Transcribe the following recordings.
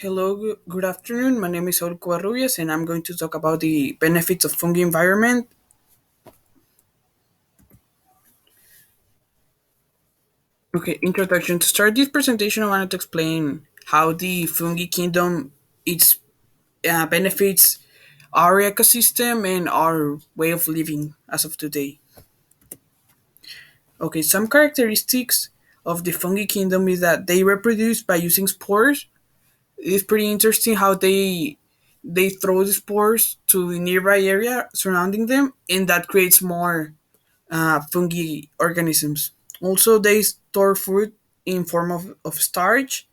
Hello, good afternoon. My name is Saul Covarrubias, and I'm going to talk about the benefits of fungi environment. Okay, introduction. To start this presentation, I wanted to explain how the fungi kingdom its benefits our ecosystem and our way of living as of today. Okay, some characteristics of the fungi kingdom is that they reproduce by using spores. It's pretty interesting how they throw the spores to the nearby area surrounding them, and that creates more fungi organisms. Also, they store food in form of starch,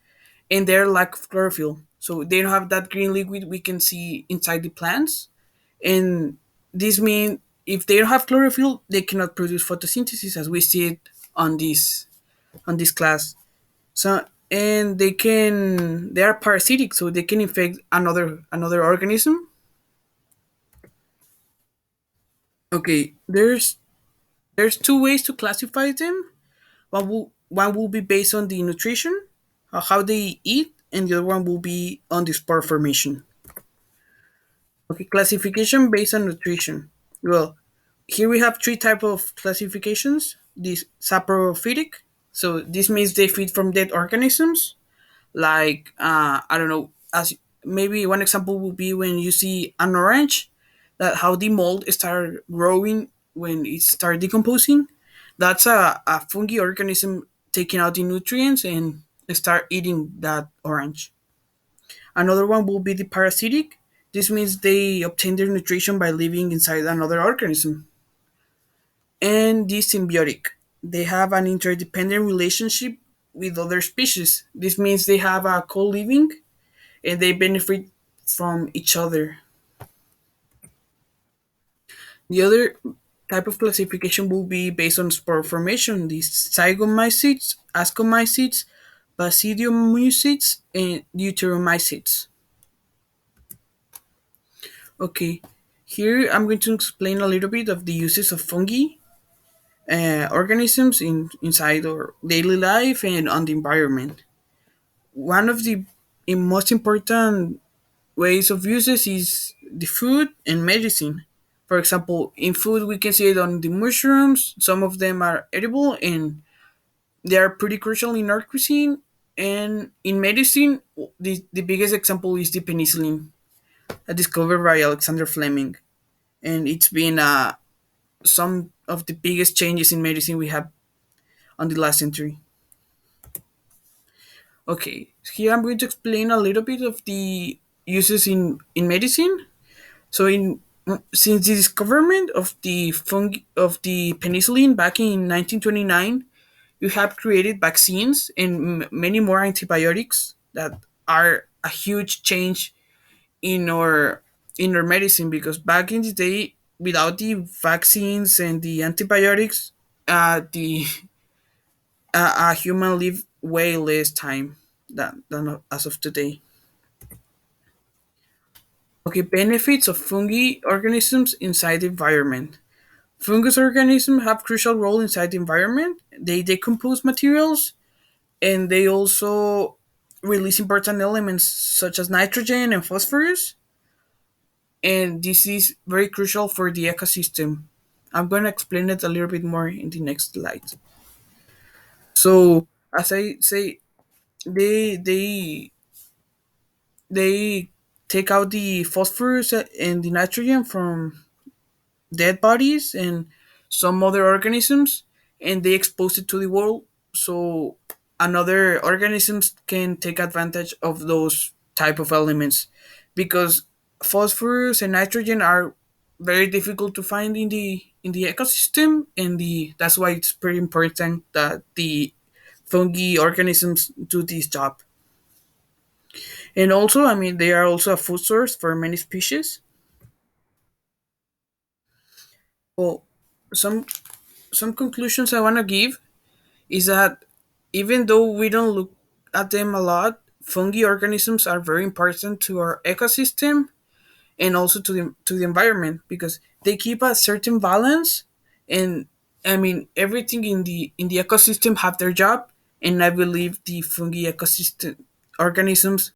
and they're lack of chlorophyll, so they don't have that green liquid we can see inside the plants. And this means if they don't have chlorophyll, they cannot produce photosynthesis as we see it on this class. So and they are parasitic, so they can infect another organism. Okay, there's two ways to classify them. One will be based on the nutrition, how they eat, and the other one will be on the spore formation. Okay, classification based on nutrition. Well, here we have three type of classifications. This saprophytic, so this means they feed from dead organisms. Like I don't know, as maybe one example would be when you see an orange, that how the mold start growing when it start decomposing. That's a fungi organism taking out the nutrients and start eating that orange. Another one will be the parasitic. This means they obtain their nutrition by living inside another organism. And the symbiotic, they have an interdependent relationship with other species. This means they have a co-living and they benefit from each other. The other type of classification will be based on spore formation. These zygomycetes, ascomycetes, basidiomycetes, and deuteromycetes. Okay, here I'm going to explain a little bit of the uses of fungi organisms inside our daily life and on the environment. One of the most important ways of uses is the food and medicine. For example, in food we can see it on the mushrooms. Some of them are edible and they are pretty crucial in our cuisine. And in medicine, the biggest example is the penicillin, discovered by Alexander Fleming, and it's been some of the biggest changes in medicine we have on the last century. Okay, here I'm going to explain a little bit of the uses in medicine. So in since the discovery of the of the penicillin back in 1929, you have created vaccines and many more antibiotics that are a huge change in our medicine, because back in the day, without the vaccines and the antibiotics, the a human live way less time than as of today. Okay, benefits of fungi organisms inside the environment. Fungus organisms have crucial role inside the environment. They decompose materials and they also release important elements such as nitrogen and phosphorus. And this is very crucial for the ecosystem. I'm going to explain it a little bit more in the next slide. So, as I say, they they they take out the phosphorus and the nitrogen from dead bodies and some other organisms, and they expose it to the world, so another organisms can take advantage of those type of elements, because phosphorus and nitrogen are very difficult to find in the ecosystem, and the that's why it's pretty important that the fungi organisms do this job. And also, I mean, they are also a food source for many species. Well, some some conclusions I want to give is that even though we don't look at them a lot, fungi organisms are very important to our ecosystem and also to the environment, because they keep a certain balance. And I mean, everything in the ecosystem have their job, and I believe the fungi ecosystem organisms